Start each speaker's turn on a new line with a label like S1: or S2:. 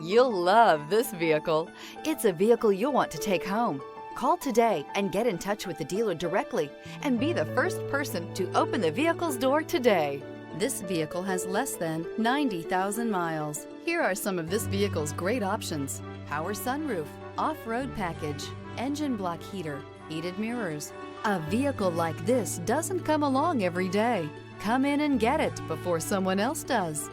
S1: You'll love this vehicle. It's a vehicle you'll want to take home. Call today and get in touch with the dealer directly and be the first person to open the vehicle's door today. This vehicle has less than 90,000 miles. Here are some of this vehicle's great options: power sunroof, off-road package, engine block heater, heated mirrors. A vehicle like this doesn't come along every day. Come in and get it before someone else does.